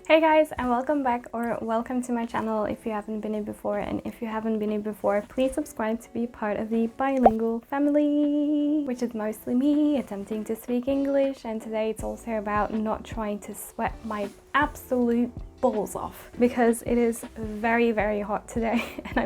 Hey guys, and welcome back, or welcome to my channel if you haven't been here before, and if you haven't been here before, please subscribe to be part of the bilingual family, which is mostly me attempting to speak English. And today it's also about not trying to sweat my absolute balls off because it is very hot today and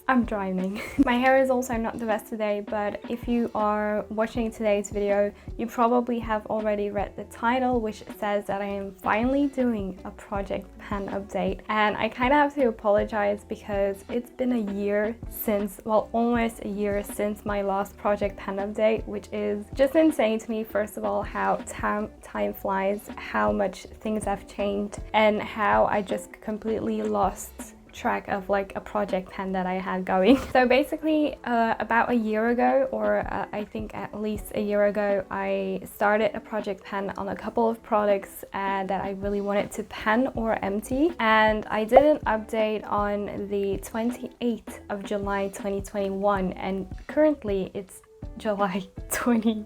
I'm drowning. My hair is also not the best today, but if you are watching today's video, you probably have already read the title, which says that I am finally doing a project pan update. And I kind of have to apologize because it's been a year since, well, almost a year since my last project pan update, which is just insane to me. First of all, how time flies, how much things have changed, and how I just completely lost track of like a project pan that I had going. So basically about a year ago, or I think at least a year ago, I started a project pan on a couple of products that I really wanted to pan or empty, and I did an update on the 28th of July 2021, and currently it's July 20,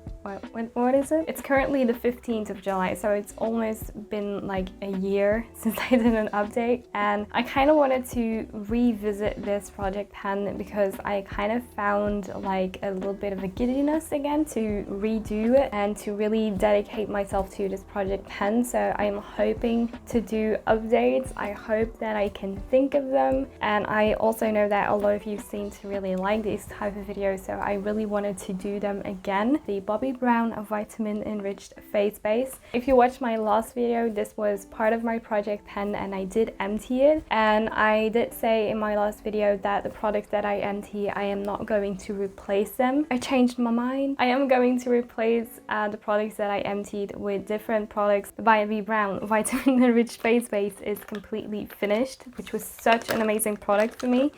what is it? It's currently the 15th of July, so it's almost been like a year since I did an update. And I kind of wanted to revisit this project pan because I kind of found like a little bit of a giddiness again to redo it and to really dedicate myself to this project pan. So I'm hoping to do updates. I hope that I can think of them, and I also know that a lot of you seem to really like these type of videos, so I really wanted to do them again. The Bobbi Brown Vitamin Enriched Face Base. If you watched my last video, this was part of my project pan and I did empty it, and I did say in my last video that the products that I empty, I am not going to replace them. I changed my mind. I am going to replace the products that I emptied with different products. The Bobbi Brown Vitamin Enriched Face Base is completely finished, which was such an amazing product for me.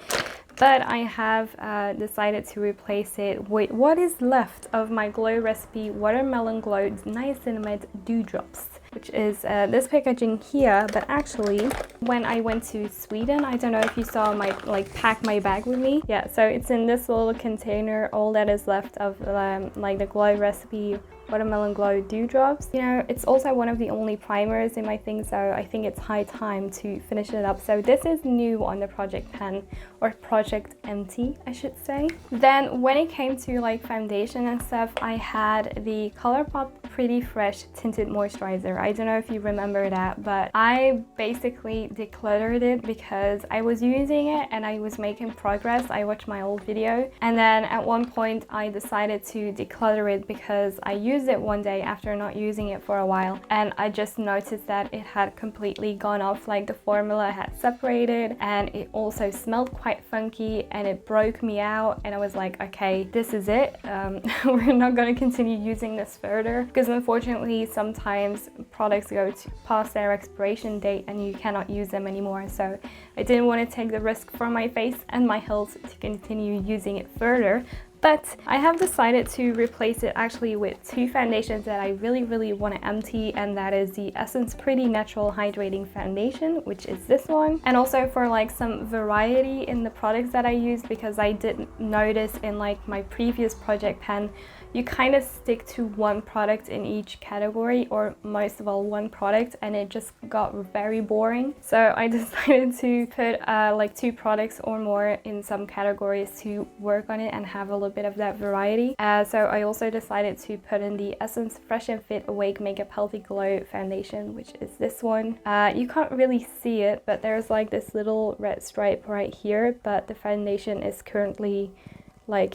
But I have decided to replace it with what is left of my Glow Recipe Watermelon Glow Niacinamide Dewdrops, which is this packaging here. But actually, when I went to Sweden, I don't know if you saw my pack my bag with me. Yeah, so it's in this little container, all that is left of like the Glow Recipe Watermelon Glow Dewdrops. You know, it's also one of the only primers in my thing, so I think it's high time to finish it up. So this is new on the project pan, or project empty, I should say. Then when it came to like foundation and stuff, I had the Colourpop Pretty Fresh Tinted Moisturiser. I don't know if you remember that, but I basically decluttered it because I was using it and I was making progress. I watched my old video, and then at one point I decided to declutter it because I used it one day after not using it for a while, and I just noticed that it had completely gone off, like the formula had separated, and it also smelled quite funky, and it broke me out. And I was like, okay, this is it. We're not going to continue using this further, because unfortunately sometimes products go past their expiration date and you cannot use them anymore. So I didn't want to take the risk for my face and my health to continue using it further. But I have decided to replace it actually with two foundations that I really want to empty, and that is the Essence Pretty Natural Hydrating Foundation, which is this one, and also for like some variety in the products that I use, because I did notice in like my previous project pan, you kind of stick to one product in each category, or most of all one product, and it just got very boring. So I decided to put like two products or more in some categories to work on it and have a little bit of that variety. So I also decided to put in the Essence Fresh and Fit Awake Makeup Healthy Glow Foundation, which is this one. You can't really see it, but there's like this little red stripe right here, but the foundation is currently like,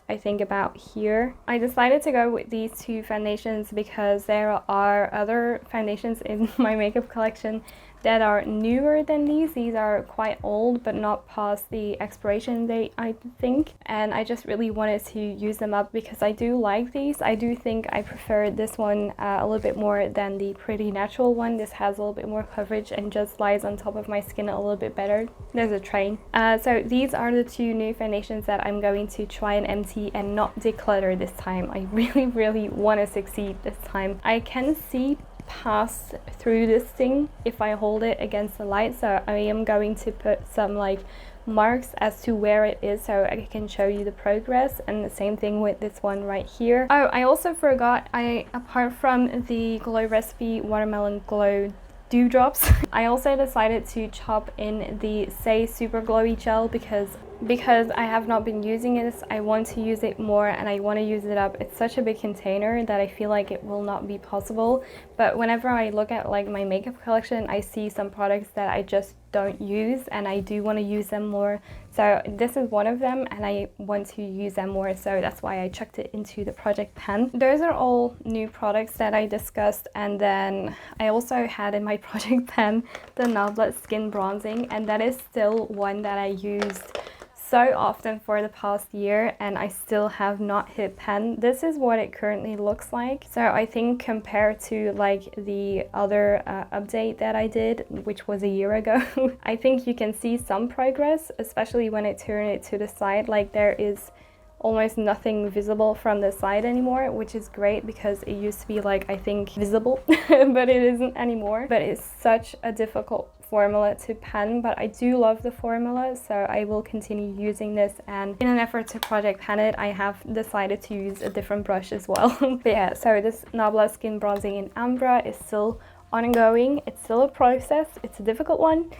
I think about here. I decided to go with these two foundations because there are other foundations in my makeup collection that are newer than these. These are quite old, but not past the expiration date, I think. And I just really wanted to use them up because I do like these. I do think I prefer this one a little bit more than the Pretty Natural one. This has a little bit more coverage and just lies on top of my skin a little bit better. There's a train. So these are the two new foundations that I'm going to try and empty and not declutter this time. I really want to succeed this time. I can see pass through this thing if I hold it against the light, so I am going to put some like marks as to where it is so I can show you the progress, and the same thing with this one right here. Oh, I also forgot, apart from the Glow Recipe Watermelon Glow dewdrops. I also decided to chop in the Saie Super Glowy Gel because I have not been using this. I want to use it more and I want to use it up. It's such a big container that I feel like it will not be possible. But whenever I look at like my makeup collection, I see some products that I just don't use and I do want to use them more. So this is one of them and I want to use them more, so that's why I chucked it into the project pan. Those are all new products that I discussed, and then I also had in my project pan the Nabla Skin Bronzing, and that is still one that I used so often for the past year and I still have not hit pan. This is what it currently looks like. So I think compared to like the other update that I did, which was a year ago, I think you can see some progress, especially when I turn it to the side. Like there is almost nothing visible from the side anymore, which is great because it used to be like, I think, visible, but it isn't anymore. But it's such a difficult formula to pan, but I do love the formula, so I will continue using this, and in an effort to project pan it, I have decided to use a different brush as well. But yeah, so this Nabla Skin Bronzing in Ambra is still ongoing. It's still a process. It's a difficult one,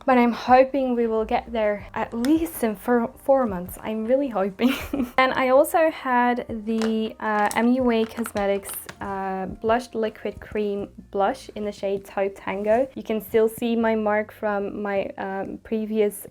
but I'm hoping we will get there at least in 4 months. I'm really hoping. And I also had the MUA Cosmetics Blushed Liquid Cream Blush in the shade Taupe Tango. You can still see my mark from my previous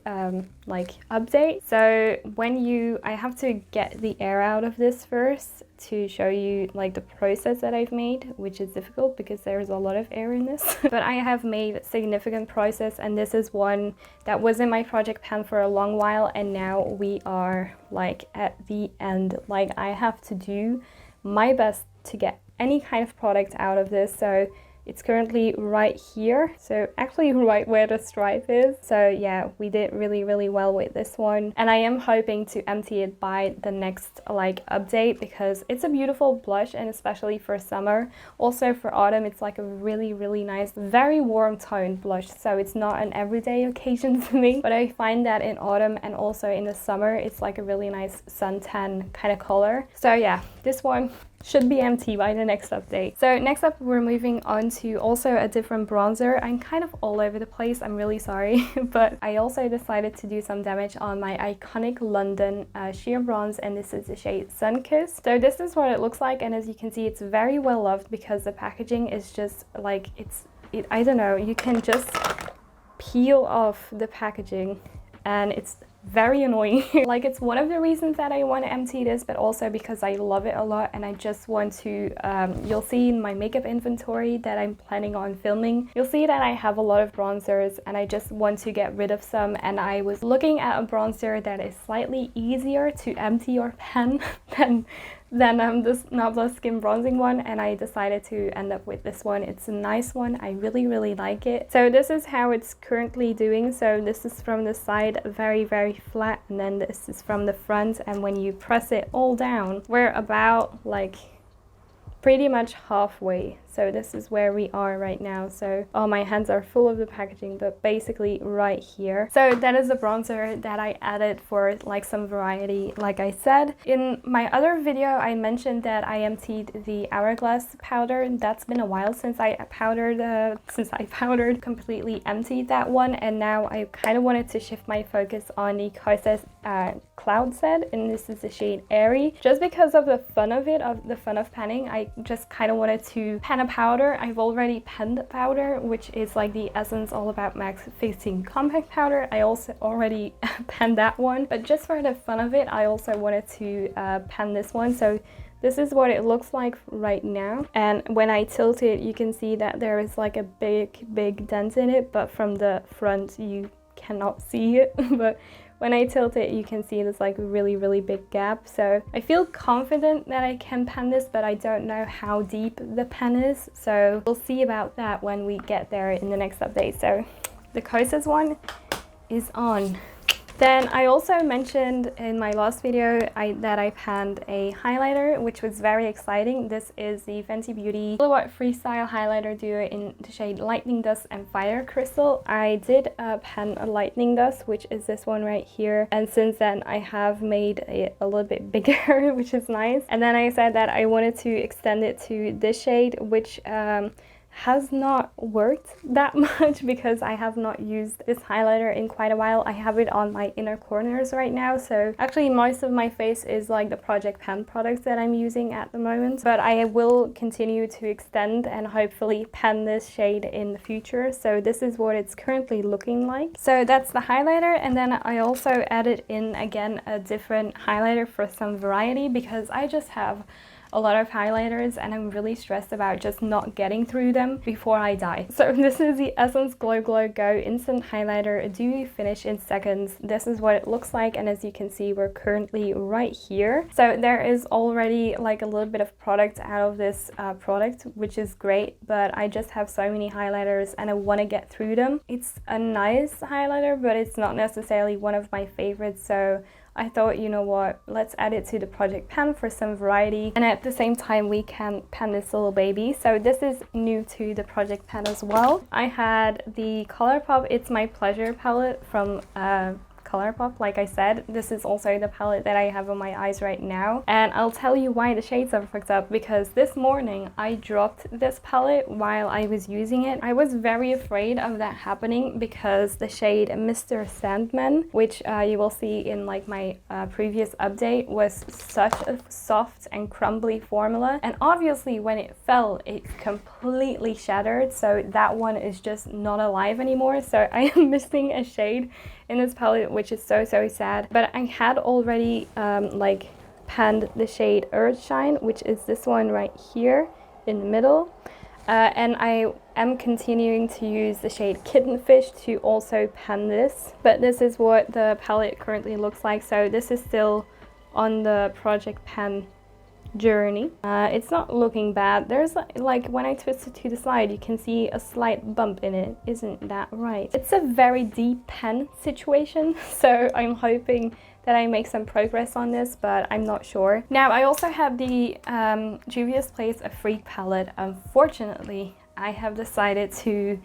like update. So when I have to get the air out of this first to show you like the process that I've made, which is difficult because there's a lot of air in this. But I have made significant process, and this is one that was in my project pan for a long while, and now we are like at the end. Like I have to do my best to get any kind of product out of this. So it's currently right here, so actually right where the stripe is. So yeah, we did really well with this one, and I am hoping to empty it by the next like update because it's a beautiful blush, and especially for summer. Also for autumn, it's like a really nice, very warm toned blush, so it's not an everyday occasion for me, but I find that in autumn and also in the summer it's like a really nice suntan kind of color. So yeah, this one should be empty by the next update. So next up, we're moving on to also a different bronzer. I'm kind of all over the place, I'm really sorry, but I also decided to do some damage on my iconic London sheer bronze, and this is the shade Sunkiss. So this is what it looks like, and as you can see, it's very well loved because the packaging is just like, I don't know, you can just peel off the packaging and it's very annoying. Like it's one of the reasons that I want to empty this, but also because I love it a lot and I just want to you'll see in my makeup inventory that I'm planning on filming, you'll see that I have a lot of bronzers and I just want to get rid of some, and I was looking at a bronzer that is slightly easier to empty or pan than this Nabla Skin Bronzing one, and I decided to end up with this one. It's a nice one. I really like it. So this is how it's currently doing. So this is from the side, very flat, and then this is from the front, and when you press it all down, we're about like pretty much halfway. So this is where we are right now. So my hands are full of the packaging, but basically right here. So that is the bronzer that I added for like some variety. Like I said in my other video, I mentioned that I emptied the Hourglass powder. That's been a while since I powdered, completely emptied that one, and now I kind of wanted to shift my focus on the Kosas Cloud Set, and this is the shade Airy. Just because of the fun of it, of the fun of panning, I just kind of wanted to pan a powder. I've already penned powder, which is like the Essence All About Max Fixing Compact Powder. I also already penned that one, but just for the fun of it, I also wanted to pen this one. So this is what it looks like right now, and when I tilt it, you can see that there is like a big dent in it, but from the front you cannot see it. But when I tilt it, you can see there's like a really big gap. So I feel confident that I can pan this, but I don't know how deep the pen is. So we'll see about that when we get there in the next update. So the Kosas one is on. Then I also mentioned in my last video that I panned a highlighter, which was very exciting. This is the Fenty Beauty Killawat Freestyle Highlighter Duo in the shade Lightning Dust and Fire Crystal. I did pan a Lightning Dust, which is this one right here. And since then I have made it a little bit bigger, which is nice. And then I said that I wanted to extend it to this shade, which has not worked that much because I have not used this highlighter in quite a while. I have it on my inner corners right now, so actually most of my face is like the Project Pan products that I'm using at the moment, but I will continue to extend and hopefully pan this shade in the future. So this is what it's currently looking like. So that's the highlighter, and then I also added in again a different highlighter for some variety because I just have a lot of highlighters and I'm really stressed about just not getting through them before I die. So this is the Essence Glow Glow Go Instant Highlighter Dewy Finish in Seconds. This is what it looks like, and as you can see, we're currently right here. So there is already like a little bit of product out of this product, which is great, but I just have so many highlighters and I want to get through them. It's a nice highlighter, but it's not necessarily one of my favorites, so I thought, you know what, let's add it to the Project Pan for some variety, and at the same time we can pan this little baby. So this is new to the Project Pan as well. I had the Colourpop It's My Pleasure palette from Colourpop. Like I said, this is also the palette that I have on my eyes right now, and I'll tell you why the shades are fucked up, because this morning I dropped this palette while I was using it. I was very afraid of that happening because the shade Mr. Sandman, which you will see in like my previous update, was such a soft and crumbly formula, and obviously when it fell it completely shattered, so that one is just not alive anymore. So I am missing a shade in this palette, which is so sad. But I had already like panned the shade Earth Shine, which is this one right here in the middle, and I am continuing to use the shade Kitten Fish to also pan this. But this is what the palette currently looks like. So this is still on the Project Pan journey. It's not looking bad. There's like when I twist it to the side, you can see a slight bump in it. Isn't that right? It's a very deep pen situation, so I'm hoping that I make some progress on this, but I'm not sure. Now I also have the Juvia's Place Afrique palette. Unfortunately, I have decided to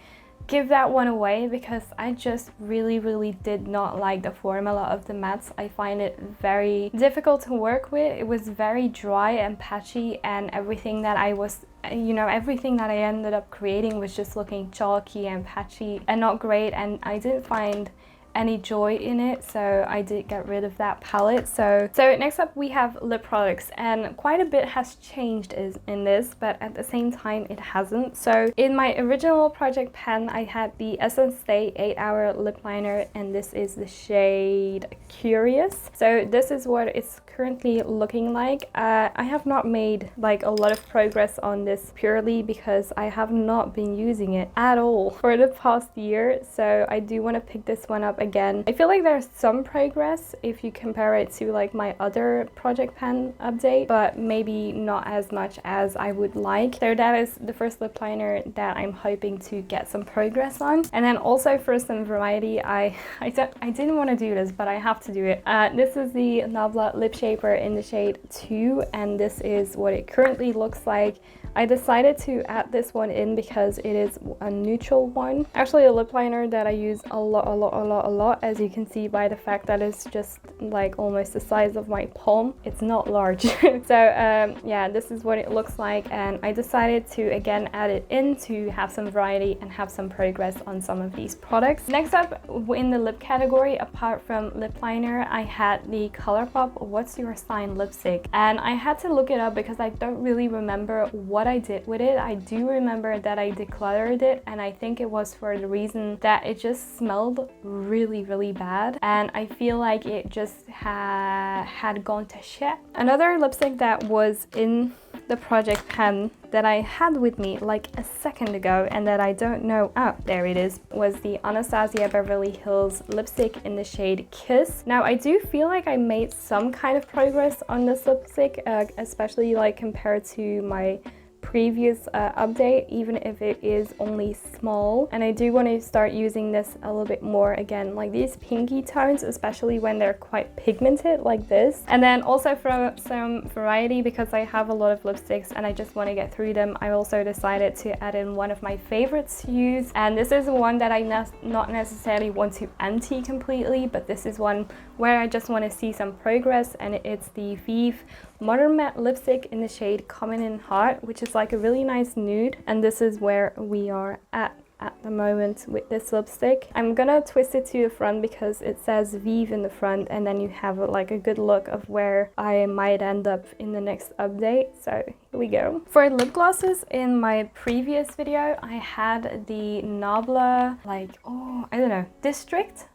give that one away because I just really did not like the formula of the mattes. I find it very difficult to work with. It was very dry and patchy, and everything that I was, you know, everything that I ended up creating was just looking chalky and patchy and not great, and I didn't find any joy in it, so I did get rid of that palette. So next up we have lip products, and quite a bit has changed in this, but at the same time it hasn't. So in my original Project Pan I had the Essence Stay 8-Hour Lip Liner, and this is the shade Curious. So this is what it's currently looking like. I have not made like a lot of progress on this purely because I have not been using it at all for the past year, so I do want to pick this one up again. I feel like there's some progress if you compare it to like my other Project Pan update, but maybe not as much as I would like. So that is the first lip liner that I'm hoping to get some progress on. And then also for some variety, I didn't want to do this, but I have to do it. This is the Nabla Lip Shaper in the shade 2, and this is what it currently looks like. I decided to add this one in because it is a neutral one. Actually a lip liner that I use a lot, as you can see by the fact that it's just like almost the size of my palm. It's not large. So yeah, this is what it looks like, and I decided to again add it in to have some variety and have some progress on some of these products. Next up in the lip category, apart from lip liner, I had the Colourpop What's Your Sign lipstick, and I had to look it up because I don't really remember what I did with it. I do remember that I decluttered it, and I think it was for the reason that it just smelled really bad, and I feel like it just had gone to shit. Another lipstick that was in the Project Pan that I had with me like a second ago and that I don't know, oh there it is, was the Anastasia Beverly Hills lipstick in the shade Kiss. Now I do feel like I made some kind of progress on this lipstick, especially like compared to my previous update, even if it is only small, and I do want to start using this a little bit more again, like these pinky tones, especially when they're quite pigmented like this. And then also for some variety, because I have a lot of lipsticks and I just want to get through them, I also decided to add in one of my favorites to use, and this is one that I not necessarily want to anti completely, but this is one where I just want to see some progress, and it's the Vieve Modern Matte Lipstick in the shade Comin in Haute, which is like a really nice nude. And this is where we are at the moment with this lipstick. I'm gonna twist it to the front because it says Vieve in the front, and then you have like a good look of where I might end up in the next update. So here we go. For lip glosses, in my previous video I had the Nabla, like, oh, I don't know, District.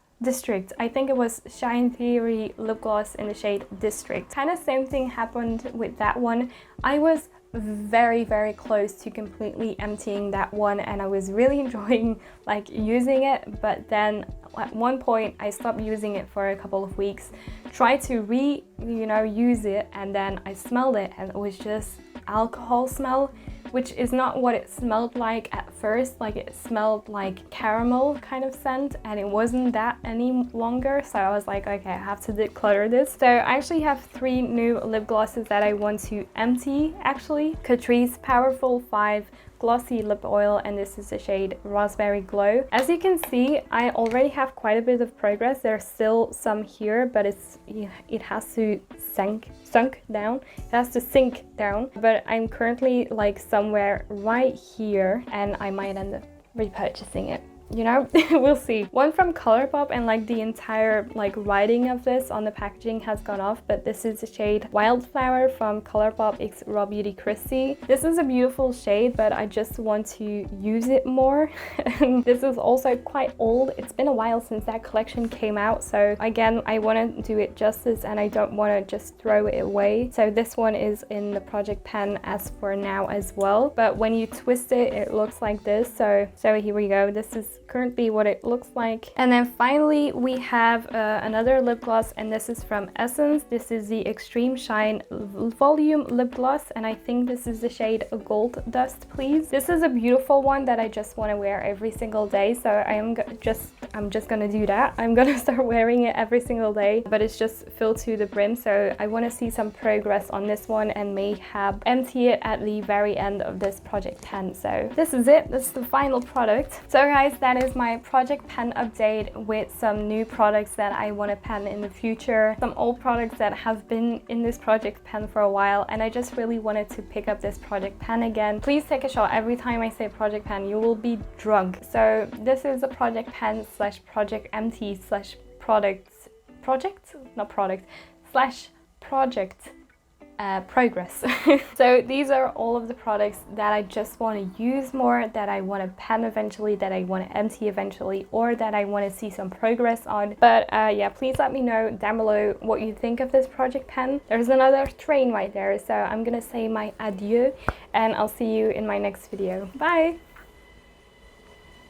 I think it was Shine Theory lip gloss in the shade District. Kind of same thing happened with that one. I was very close to completely emptying that one, and I was really enjoying like using it, but then at one point I stopped using it for a couple of weeks, tried to use it, and then I smelled it and it was just alcohol smell, which is not what it smelled like at first. Like, it smelled like caramel kind of scent, and it wasn't that any longer. So I was like, okay, I have to declutter this. So I actually have 3 new lip glosses that I want to empty actually. Catrice Powerful 5 Glossy Lip Oil, and this is the shade Raspberry Glow. As you can see, I already have quite a bit of progress. There's still some here, but it has to sink down. It has to sink down. But I'm currently like somewhere right here, and I might end up repurchasing it. You know, we'll see. One from Colourpop, and like the entire like writing of this on the packaging has gone off, but this is the shade Wildflower from Colourpop X Raw Beauty Christy. This is a beautiful shade, but I just want to use it more. And this is also quite old. It's been a while since that collection came out, so again, I want to do it justice and I don't want to just throw it away. So this one is in the project pen as for now as well, but when you twist it, it looks like this. So here we go. This is currently what it looks like. And then finally we have another lip gloss, and this is from Essence. This is the Extreme Shine Volume Lip Gloss, and I think this is the shade Gold Dust Please. This is a beautiful one that I just want to wear every single day, so I'm just gonna do that. I'm gonna start wearing it every single day, but it's just filled to the brim, so I want to see some progress on this one and may have empty it at the very end of this project pen. So this is it. This is the final product. So guys, that is my project pen update with some new products that I want to pen in the future, some old products that have been in this project pen for a while, and I just really wanted to pick up this project pen again. Please take a shot every time I say project pen, you will be drunk. So this is a project pen slash project empty slash project progress. So these are all of the products that I just want to use more, that I want to pen eventually, that I want to empty eventually, or that I want to see some progress on. But yeah, please let me know down below what you think of this project pen. There's another train right there, so I'm gonna say my adieu, and I'll see you in my next video. Bye!